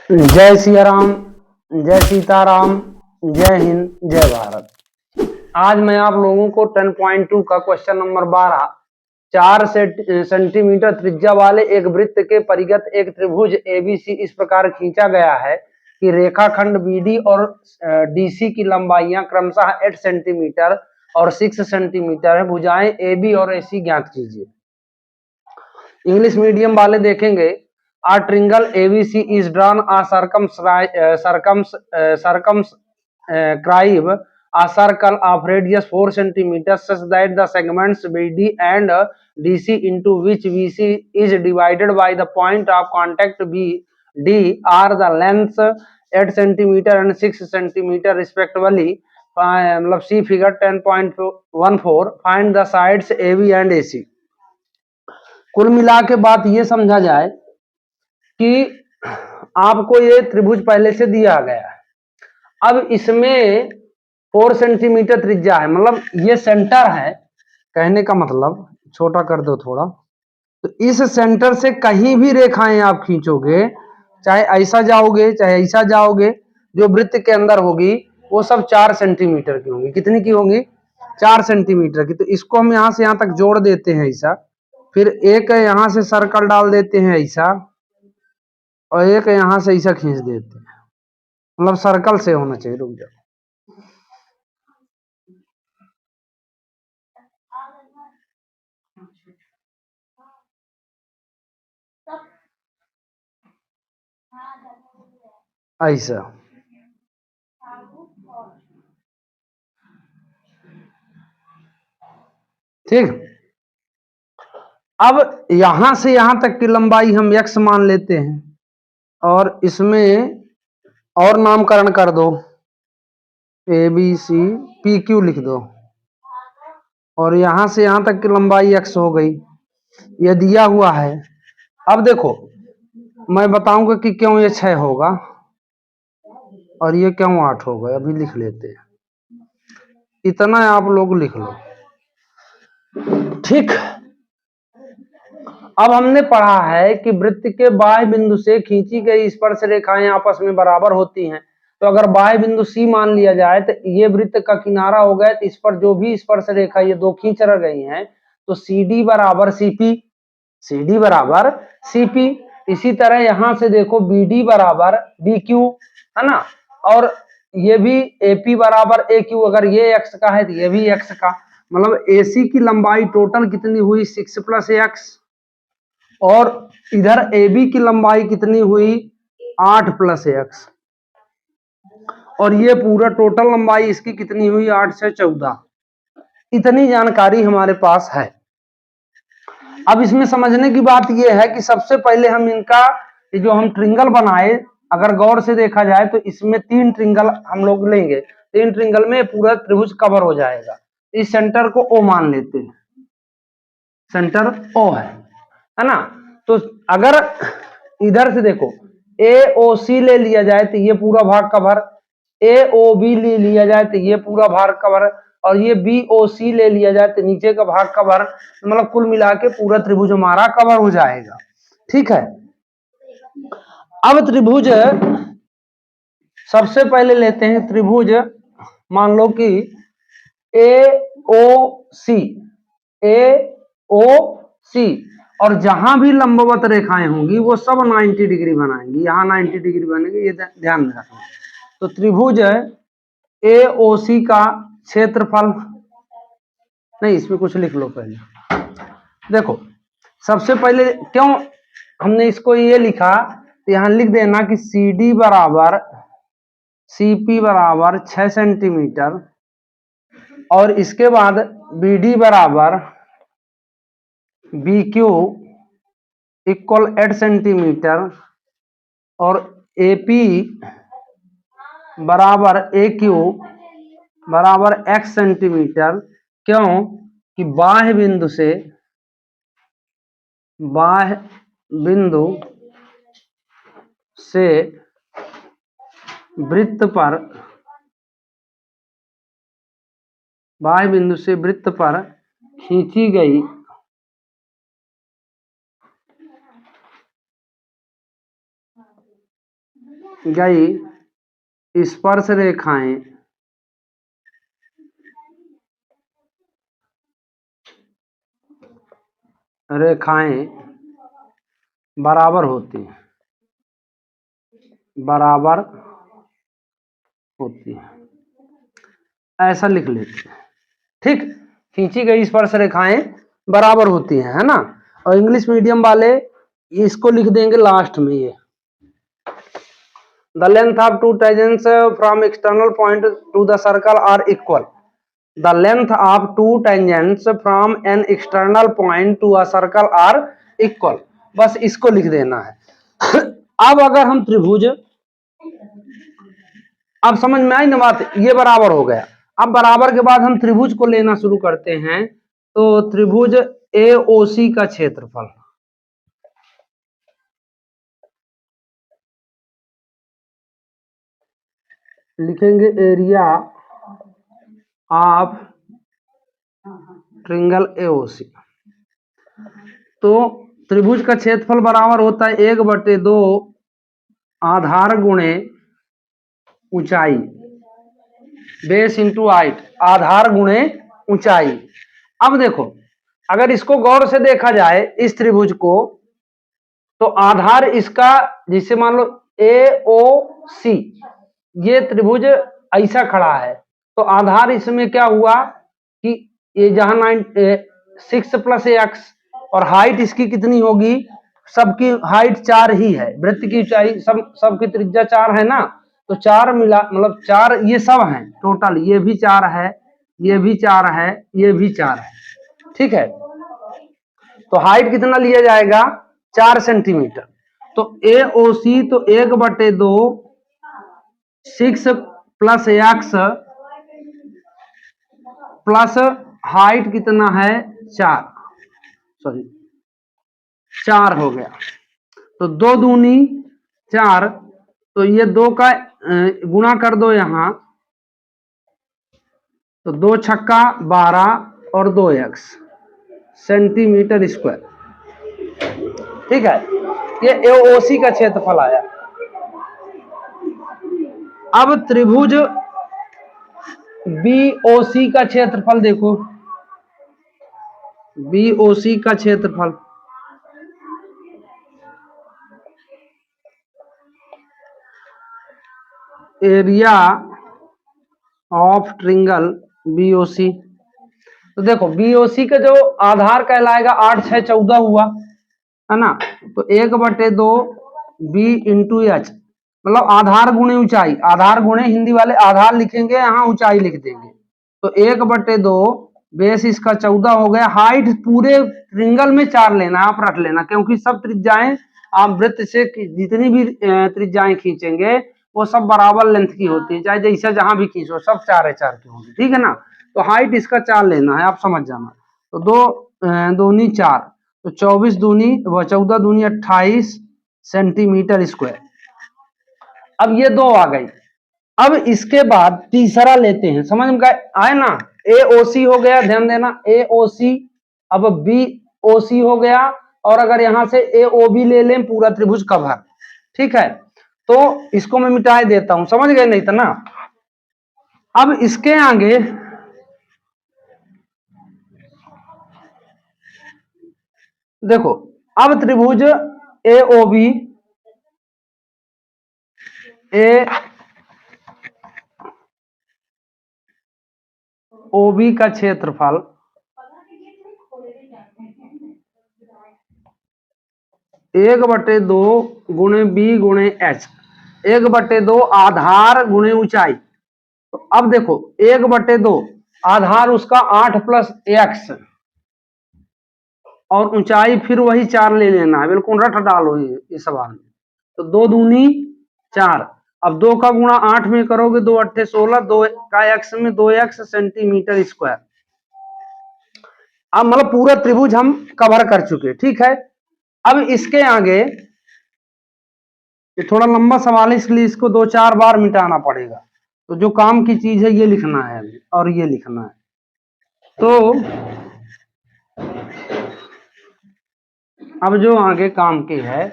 जय सिया राम, जय सीताराम, जय हिंद, जय भारत। आज मैं आप लोगों को 10.2 का क्वेश्चन नंबर 12 4 सेंटीमीटर त्रिज्या वाले एक वृत्त के परिगत एक त्रिभुज एबीसी इस प्रकार खींचा गया है कि रेखाखंड बीडी और डीसी की लंबाइयां क्रमशः 8 सेंटीमीटर और 6 सेंटीमीटर है। भुजाएं एबी और एसी ज्ञात कीजिए। इंग्लिश मीडियम वाले देखेंगे, a triangle ABC is drawn a circumscribe a circle of radius 4 centimeters such that the segments BD and DC into which BC is divided by the point of contact BD are the lengths 8 centimeter and 6 centimeter respectively. मतलब see figure 10.14 find the sides AB and AC। कुल मिला के बात ये समझा जाए कि आपको ये त्रिभुज पहले से दिया गया है। अब इसमें 4 सेंटीमीटर त्रिज्या है, मतलब ये सेंटर है। कहने का मतलब, छोटा कर दो थोड़ा, तो इस सेंटर से कहीं भी रेखाएं आप खींचोगे, चाहे ऐसा जाओगे चाहे ऐसा जाओगे, जो वृत्त के अंदर होगी वो सब 4 सेंटीमीटर की होंगी। कितनी की होंगी? 4 सेंटीमीटर की। तो इसको हम यहां से यहां तक जोड़ देते हैं ऐसा, फिर एक यहां से सर्कल डाल देते हैं ऐसा, और एक यहां से ऐसा खींच देते हैं। मतलब सर्कल से होना चाहिए। रुक जाओ, ऐसा। ठीक। अब यहां से यहां तक की लंबाई हम x मान लेते हैं, और इसमें और नामकरण कर दो, A B C P Q लिख दो, और यहां से यहां तक की लंबाई x हो गई। ये दिया हुआ है। अब देखो, मैं बताऊंगा कि क्यों ये 6 होगा और ये क्यों 8 होगा। अभी लिख लेते हैं, इतना आप लोग लिख लो। ठीक। अब हमने पढ़ा है कि वृत्त के बाह्य बिंदु से खींची गई स्पर्श रेखाएं आपस में बराबर होती हैं। तो अगर बाह्य बिंदु सी मान लिया जाए तो ये वृत्त का किनारा हो गया, तो इस पर जो भी स्पर्श रेखा ये दो खींच रह गई हैं, तो CD बराबर CP, CD बराबर CP। इसी तरह यहां से देखो, BD बराबर BQ, है ना, और ये भी AP बराबर AQ। अगर ये x का है तो ये भी x का, मतलब AC की लंबाई टोटल कितनी हुई? 6 + x, और इधर AB की लंबाई कितनी हुई? 8 + x, और ये पूरा टोटल लंबाई इसकी कितनी हुई? 8 से 14। इतनी जानकारी हमारे पास है। अब इसमें समझने की बात यह है कि सबसे पहले हम इनका जो हम ट्रिंगल बनाए, अगर गौर से देखा जाए तो इसमें 3 ट्रिंगल हम लोग लेंगे। 3 ट्रिंगल में पूरा त्रिभुज कवर हो जाएगा। इस सेंटर को O मान लेते हैं, सेंटर O है ना। तो अगर इधर से देखो, AOC ले लिया जाए तो ये पूरा भाग कवर, AOB ले लिया जाए तो ये पूरा भाग कवर, और ये BOC ले लिया जाए तो नीचे का भाग कवर। मतलब कुल मिला के पूरा त्रिभुज हमारा कवर हो जाएगा। ठीक है। अब त्रिभुज सबसे पहले लेते हैं त्रिभुज, मान लो कि AOC, AOC, और जहां भी लंबवत रेखाएं होंगी वो सब 90 डिग्री बनाएंगी। यहाँ 90 डिग्री बनेंगे, ये ध्यान में रखना। तो त्रिभुज AOC का क्षेत्रफल, नहीं इसमें कुछ लिख लो पहले। देखो, सबसे पहले क्यों हमने इसको ये लिखा, तो यहां लिख देना कि CD बराबर CP बराबर 6 सेंटीमीटर, और इसके बाद BD बराबर BQ इक्वल 8 सेंटीमीटर, और AP बराबर AQ बराबर x सेंटीमीटर। क्यों कि बाह्य बिंदु से वृत्त पर, बाह्य बिंदु से वृत्त पर खींची गई गई स्पर्श रेखाएं बराबर होती हैं, ऐसा लिख लेते हैं। ठीक, खींची गई स्पर्श रेखाएं बराबर होती हैं, है ना। और इंग्लिश मीडियम वाले इसको लिख देंगे लास्ट में, ये the length of two tangents from external point to the circle are equal. The length of two tangents from an external point to a circle are equal, बस इसको लिख देना है। अब अगर हम त्रिभुज, अब समझ में आई ना बात, ये बराबर हो गया। अब बराबर के बाद हम त्रिभुज को लेना शुरू करते हैं। तो त्रिभुज एओसी का क्षेत्रफल, लिखेंगे एरिया ऑफ ट्रिंगल एओसी। तो त्रिभुज का क्षेत्रफल बराबर होता है 1/2 आधार गुणे ऊंचाई, बेस इंटू हाइट, आधार गुणे ऊंचाई। अब देखो, अगर इसको गौर से देखा जाए इस त्रिभुज को, तो आधार इसका, जिसे मान लो AOC, ये त्रिभुज ऐसा खड़ा है, तो आधार इसमें क्या हुआ कि ये जहां 6 + x, और हाइट इसकी कितनी होगी, सबकी हाइट 4 ही है, वृत्त की ऊंचाई सबकी त्रिज्या 4 है ना, तो 4 मिला, मतलब 4 ये सब हैं टोटल, ये भी 4 है, ये भी 4 है, ये भी 4 है। ठीक है, तो हाइट कितना लिया जाएगा, 4 सेंटीमीटर। तो AOC तो 1/2 6 + x प्लस हाइट कितना है 4, सॉरी 4 हो गया। तो 2 दूनी 4, तो ये 2 का गुणा कर दो यहां, तो 2 छक्का 12 और 2x सेंटीमीटर स्क्वायर। ठीक है, ये एओसी का क्षेत्रफल आया। अब त्रिभुज बीओसी का क्षेत्रफल देखो, बीओसी का क्षेत्रफल, एरिया ऑफ ट्रिंगल बीओसी। तो देखो बीओसी का जो आधार कहलाएगा 8 6 14 हुआ, है ना। तो 1/2 बी इंटू एच, मतलब आधार गुणे ऊंचाई, आधार गुणे हिंदी वाले आधार लिखेंगे, यहाँ ऊंचाई लिख देंगे। तो 1/2 बेस इसका 14 हो गया। हाइट पूरे ट्रिंगल में 4 लेना, आप रख लेना, क्योंकि सब त्रिज्याएं आप वृत्त से जितनी भी त्रिज्याएं खींचेंगे वो सब बराबर लेंथ की होती है, चाहे जैसा जहां भी खींचो सब 4 की होगी। ठीक है ना, तो हाइट इसका 4 लेना है, आप समझ जाना। तो 2 दूनी 4, तो 24 दूनी व 14 दूनी 28 सेंटीमीटर स्क्वायर। अब ये 2 आ गई। अब इसके बाद तीसरा लेते हैं, समझ में आए ना। AOC हो गया, ध्यान देना AOC। अब BOC हो गया, और अगर यहां से AOB ले लें, पूरा त्रिभुज कवर। ठीक है, तो इसको मैं मिटा देता हूं, समझ गए नहीं तो ना। अब इसके आगे देखो, अब त्रिभुज AOB OB का क्षेत्रफल 1/2 गुणे B गुणे H, 1/2 आधार गुणे ऊंचाई। तो अब देखो 1/2 आधार उसका 8 + x, और ऊंचाई फिर वही 4 ले लेना है, बिल्कुल रट डालो इस सवाल में। तो 2 दूनी 4, अब 2 का गुणा 8 में करोगे, 2 8 16, 2 का x में 2x सेंटीमीटर स्क्वायर। अब मतलब पूरा त्रिभुज हम कवर कर चुके। ठीक है, अब इसके आगे ये थोड़ा लंबा सवाल है, इसलिए इसको 2 4 बार मिटाना पड़ेगा। तो जो काम की चीज है ये लिखना है अभी, और ये लिखना है। तो अब जो आगे काम की है,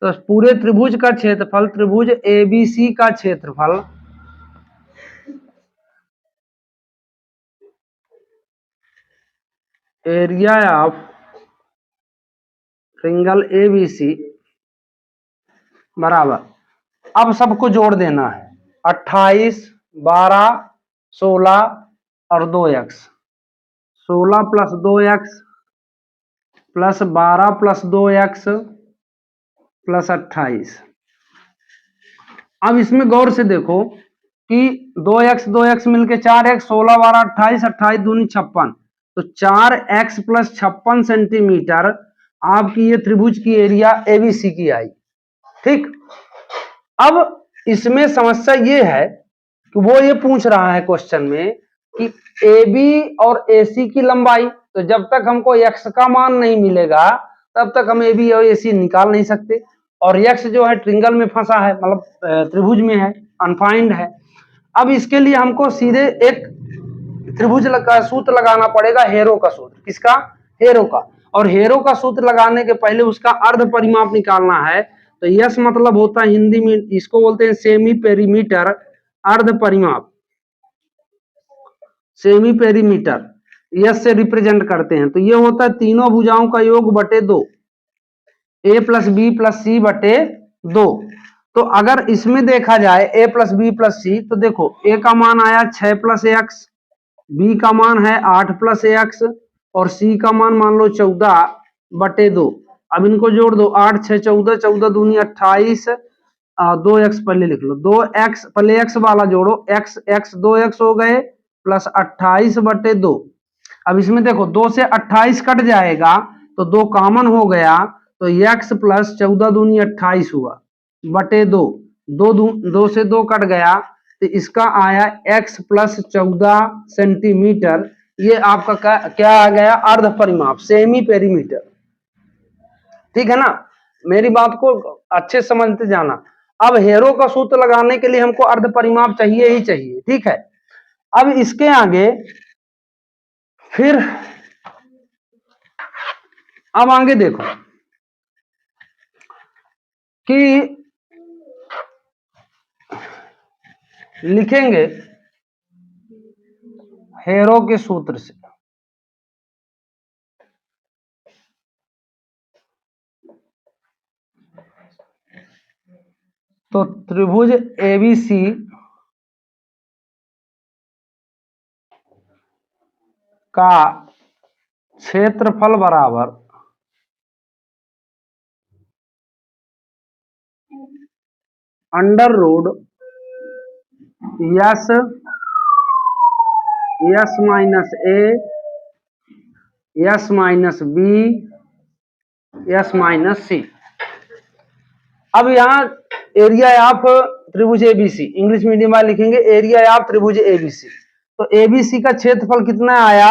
तो पूरे त्रिभुज का क्षेत्रफल, त्रिभुज एबीसी का क्षेत्रफल एरिया ऑफ ट्रायंगल एबीसी बराबर, अब सबको जोड़ देना है, 28, 12, 16 और 2x, 16 plus 2x plus 12 plus 2x plus 28। अब इसमें गौर से देखो कि 2x मिलके 4x, 16 12 28, 28 दूनी 56, तो 4x प्लस 56 सेंटीमीटर आपकी ये त्रिभुज की एरिया एबीसी की आई। ठीक, अब इसमें समस्या ये है कि वो ये पूछ रहा है क्वेश्चन में कि AB और AC की लंबाई, तो जब तक हमको x का मान नहीं मिलेगा तब तक हम AB और AC निकाल नहीं सकते, और x जो है ट्रिंगल में फंसा है, मतलब त्रिभुज में है, अनफाइंड है। अब इसके लिए हमको सीधे एक त्रिभुज का सूत्र लगाना पड़ेगा, हेरो का सूत्र। किसका? हेरो का। और हेरो का सूत्र लगाने के पहले उसका अर्ध परिमाप निकालना है। तो यस मतलब होता है हिंदी में, इसको बोलते हैं सेमी पेरीमीटर, अर्ध परिमाप, सेमी पेरीमीटर यस से रिप्रेजेंट करते हैं। तो ये होता है तीनों भुजाओं का योग बटे 2, ए प्लस बी प्लस सी बटे 2। तो अगर इसमें देखा जाए ए प्लस बी प्लस सी, तो देखो ए का मान आया 6 प्लस एक्स, बी का मान है 8 प्लस एक्स, और सी का मान लो 14 बटे 2। अब इनको जोड़ दो, 8 6 14, 14 दूनी 28, 2x पहले लिख लो, 2x पहले x वाला जोड़ो, x x 2x हो गए प्लस 28 बटे 2। अब इसमें देखो 2 से 28 कट जाएगा तो 2 कॉमन हो गया, तो x प्लस 14 दूनी 28 हुआ बटे 2, 2 से 2 कट गया, तो इसका आया x प्लस 14 सेंटीमीटर। ये आपका क्या आ गया? अर्ध परिमाप, सेमी पेरीमीटर। ठीक है ना, मेरी बात को अच्छे समझते जाना। अब हेरो का सूत्र लगाने के लिए हमको अर्ध परिमाप चाहिए ही चाहिए। ठीक है, अब इसके आगे फिर अब आगे देखो कि लिखेंगे हेरो के सूत्र से। तो त्रिभुज एबीसी का क्षेत्रफल बराबर under root s s minus a s minus b s minus c. अब यहाँ एरिया ऑफ त्रिभुज एबीसी, इंग्लिश मीडियम में लिखेंगे एरिया ऑफ त्रिभुज एबीसी। तो एबीसी का क्षेत्रफल कितना आया?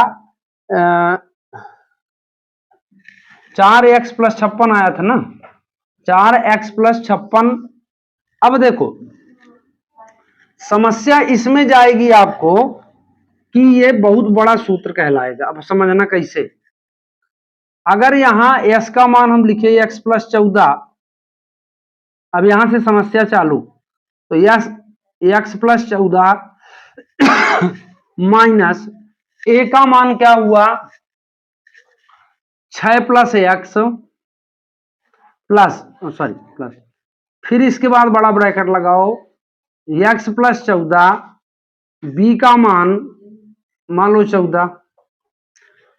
4x प्लस 56 आया था ना, 4x प्लस 56। अब देखो समस्या इसमें जाएगी आपको कि ये बहुत बड़ा सूत्र कहलाएगा। अब समझना कैसे। अगर यहां s का मान हम लिखे x प्लस 14, अब यहां से समस्या चालू, तो x प्लस 14 माइनस a का मान क्या हुआ? 6 प्लस एक्स प्लस प्लस, फिर इसके बाद बड़ा ब्रैकेट लगाओ, x प्लस 14, b का मान लो 14,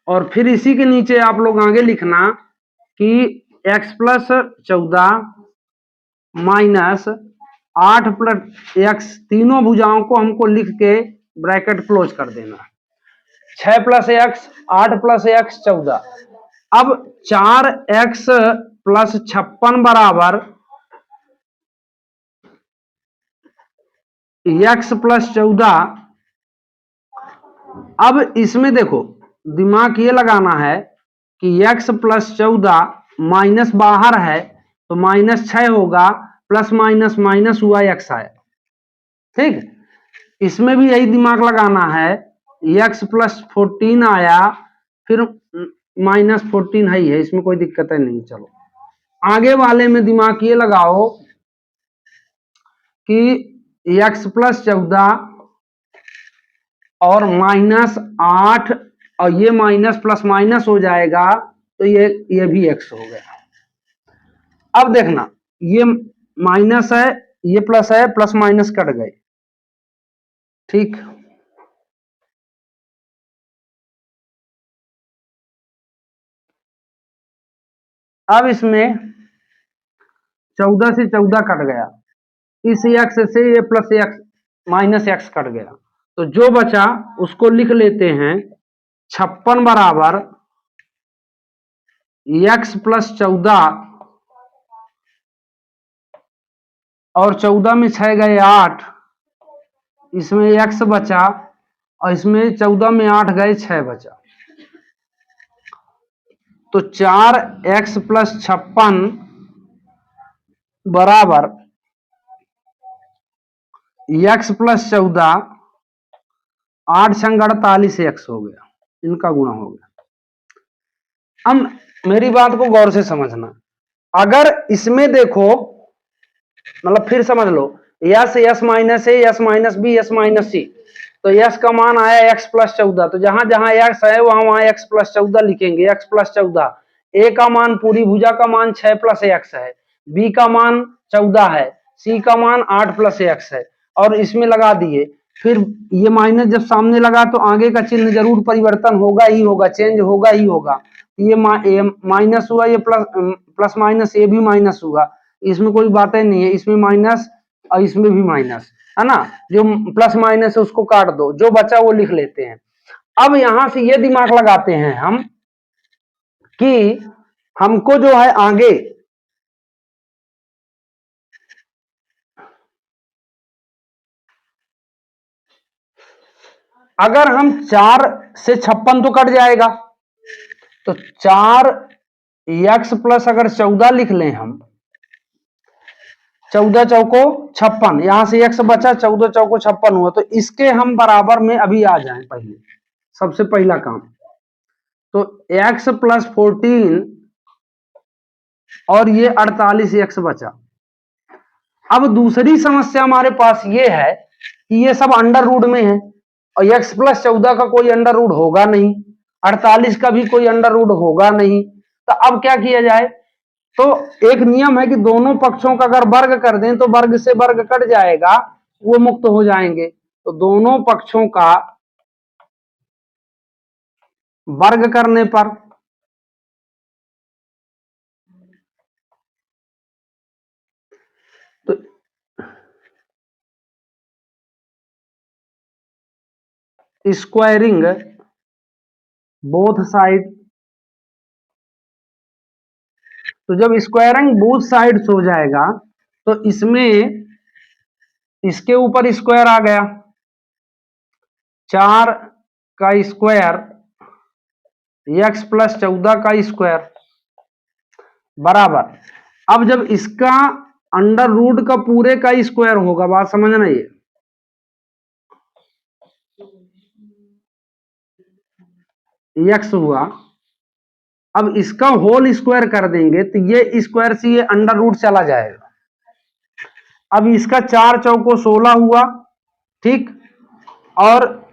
और फिर इसी के नीचे आप लोग आगे लिखना कि x plus 14 minus 8 plus x, तीनों भुजाओं को हमको लिख के ब्रैकेट क्लोज कर देना। 6 प्लस एक्स, 8 प्लस एक्स 14। अब 4x प्लस 56 बराबर x प्लस 14। अब इसमें देखो दिमाग ये लगाना है कि x प्लस 14 माइनस बाहर है तो माइनस 6 होगा, प्लस माइनस माइनस हुआ, x आया। ठीक, इसमें भी यही दिमाग लगाना है, x प्लस 14 आया, फिर माइनस 14 है ही है, इसमें कोई दिक्कत है नहीं। चलो आगे वाले में दिमाग ये लगाओ कि x+14 और -8 और ये माइनस प्लस माइनस हो जाएगा तो ये भी x हो गया। अब देखना ये माइनस है ये प्लस है, प्लस माइनस कट गए, ठीक। अब इसमें 14 से 14 कट गया, इस x से ये plus x minus x cut गया, तो जो बचा उसको लिख लेते हैं 56 बराबर x+14 और 14 में 6 गए 8, इसमें x बचा और इसमें 14 में 8 गए 6 बचा, तो 4x+56 बराबर x+14 8 संग 48 x हो गया, इनका गुणा हो गया। अब मेरी बात को गौर से समझना, अगर इसमें देखो मतलब फिर समझ लो s minus a s minus b s minus c, तो s का मान आया x+14, तो जहां जहां x है वहां x+14 लिखेंगे। x+14 a का मान पूरी भुजा का मान 6 + x है, b का मान 14 है, c का मान 8 + x है, और इसमें लगा दिए। फिर ये माइनस जब सामने लगा तो आगे का चिन्ह जरूर परिवर्तन होगा ही होगा, चेंज होगा ही होगा। ये माइनस हुआ, ये प्लस माइनस ये भी माइनस हुआ, इसमें कोई बातें नहीं है, इसमें माइनस और इसमें भी माइनस है ना, जो प्लस माइनस है उसको काट दो, जो बचा वो लिख लेते हैं। अब यहां से ये दिमाग लगाते हैं हम कि हमको जो है आगे अगर हम 4 से 56 तो कट जाएगा, तो 4x प्लस अगर 14 लिख लें हम, 14 चौको 56, यहां से x बचा, 14 चौको 56 हुआ, तो इसके हम बराबर में अभी आ जाएं। पहले सबसे पहला काम तो x+14 और ये 48x बचा। अब दूसरी समस्या हमारे पास ये है कि ये सब अंडर रूट में है और x+14 का कोई अंडर रूट होगा नहीं, 48 का भी कोई अंडर रूट होगा नहीं, तो अब क्या किया जाए? तो एक नियम है कि दोनों पक्षों का अगर वर्ग कर दें तो वर्ग से वर्ग कट जाएगा, वो मुक्त हो जाएंगे। तो दोनों पक्षों का वर्ग करने पर तो स्क्वायरिंग बोथ साइड, तो जब स्क्वायरिंग बोथ साइड्स हो जाएगा तो इसमें इसके ऊपर स्क्वायर आ गया, 4 का स्क्वायर x+14 का स्क्वायर बराबर, अब जब इसका अंडर रूट का पूरे का स्क्वायर होगा, बात समझना, ये x हुआ, अब इसका होल स्क्वायर कर देंगे तो ये स्क्वायर से ये अंडर रूट चला जाएगा। अब इसका 4 चौको 16 हुआ, ठीक, और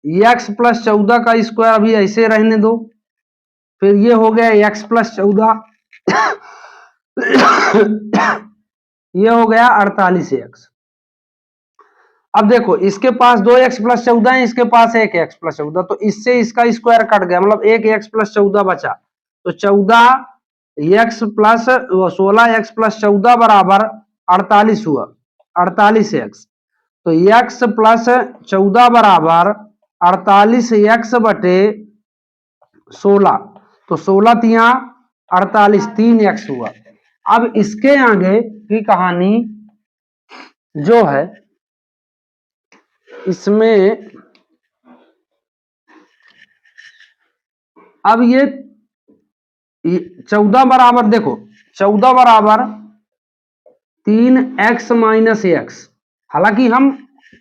x+14 का स्क्वायर अभी ऐसे रहने दो, फिर ये हो गया x+14 ये हो गया 48x। अब देखो इसके पास 2x+14 है, इसके पास 1x+14, तो इससे इसका स्क्वायर कट गया, मतलब 1x+14 बचा, तो 16x+14 बराबर 48 हुआ, 48x। तो x+14 बराबर 48x बटे 16, तो 16 तिया 48, 3x हुआ। अब इसके आगे की कहानी जो है इसमें अब ये 14 बराबर, देखो 14 बराबर 3x माइनस एक्स, हालांकि हम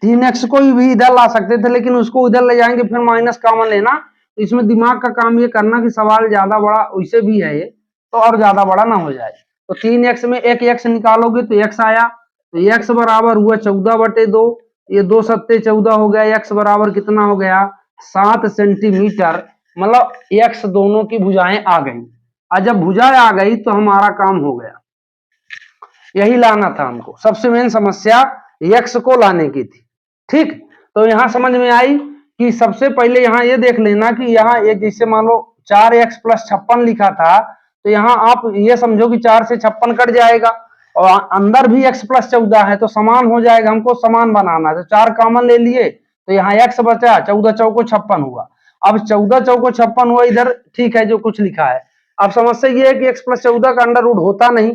3x को भी इधर ला सकते थे लेकिन उसको इधर ले जाएंगे फिर माइनस कॉमन लेना, तो इसमें दिमाग का काम ये करना कि सवाल ज्यादा बड़ा वैसे भी है ये, तो और ज्यादा बड़ा ना हो जाए। तो 3x में एक x निकालोगे तो x आया, तो x बराबर हुआ 14/2, ये 2 सत्ते 14 हो गया, x बराबर कितना हो गया 7 सेंटीमीटर। मतलब x दोनों की भुजाएं आ गई, और जब भुजाएं आ गई तो हमारा काम हो गया। यही लाना था हमको, सबसे मेन समस्या x को लाने की थी। ठीक, तो यहां समझ में आई कि सबसे पहले यहाँ ये देख लेना कि यहाँ एक जैसे मान लो 4x + 56 लिखा था, तो यहाँ आप ये समझो कि 4 से 56 कट जाएगा, और अंदर भी x + 14 है तो समान हो जाएगा, हमको समान बनाना है। तो 4 कॉमन ले लिए तो यहाँ x बचा, 14 चौको 56 हुआ। अब 14 चौको 56 हुआ इधर, ठीक है जो कुछ लिखा है। अब समस्या ये है कि x + 14 का अंडर रूट होता नहीं,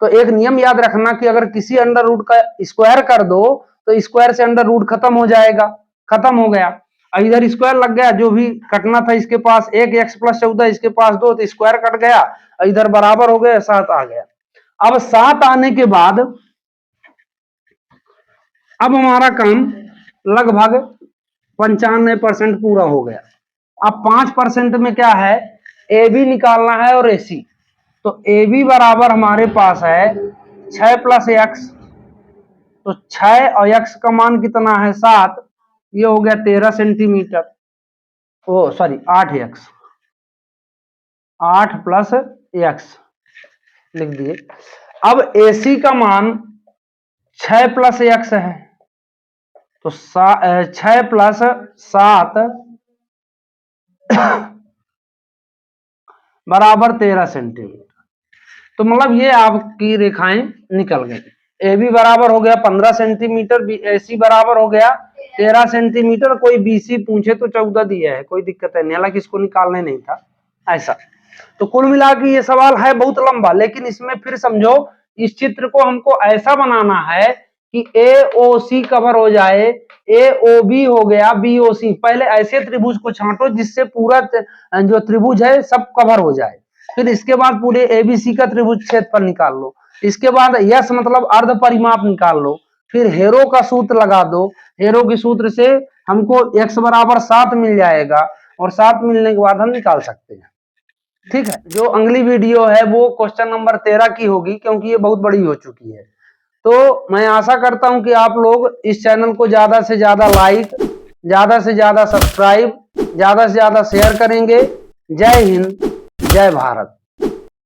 तो एक नियम याद रखना कि अगर किसी अंडर रूट का स्क्वायर कर दो तो स्क्वायर से अंडर रूट खत्म हो जाएगा, खत्म हो गया। इधर स्क्वायर लग गया, जो भी कटना था इसके पास 1, x + 14 इसके पास 2, तो स्क्वायर कट गया, इधर बराबर हो गया, 7 आ गया। अब 7 आने के बाद अब हमारा काम लगभग 95% पूरा हो गया। अब 5% में क्या है, ए बी निकालना है और AC। तो ए बी बराबर हमारे पास है 6 + x, तो 6 और x का मान कितना है 7, ये हो गया 13 सेंटीमीटर। ओ सॉरी 8x, 8 + x लिख दिए। अब AC का मान 6 + x है, तो 6 + 7 बराबर 13 सेंटीमीटर। तो मतलब ये आपकी रेखाएं निकल गई। ए बी बराबर हो गया 15 सेंटीमीटर, AC बराबर हो गया 13 सेंटीमीटर। कोई BC पूछे तो 14 दिया है, कोई दिक्कत है नहीं, हालांकि इसको निकालने नहीं था ऐसा। तो कुल मिला के ये सवाल है बहुत लंबा, लेकिन इसमें फिर समझो इस चित्र को हमको ऐसा बनाना है कि AOC कवर हो जाए, AOB हो गया, BOC। पहले ऐसे त्रिभुज को छांटो जिससे पूरा जो त्रिभुज है सब कवर हो जाए, फिर इसके बाद पूरे ABC का त्रिभुज क्षेत्रफल निकाल लो, इसके बाद यस मतलब अर्ध परिमाप निकाल लो, फिर हेरो का सूत्र लगा दो। हेरो के सूत्र से हमको x बराबर 7 मिल जाएगा, और 7 मिलने के बाद हम निकाल सकते हैं। ठीक है, जो अगली वीडियो है वो क्वेश्चन नंबर 13 की होगी, क्योंकि ये बहुत बड़ी हो चुकी है। तो मैं आशा करता हूं कि आप लोग इस चैनल को ज्यादा से ज्यादा लाइक, ज्यादा से ज्यादा सब्सक्राइब, ज्यादा से ज्यादा शेयर करेंगे। जय हिंद, जय भारत।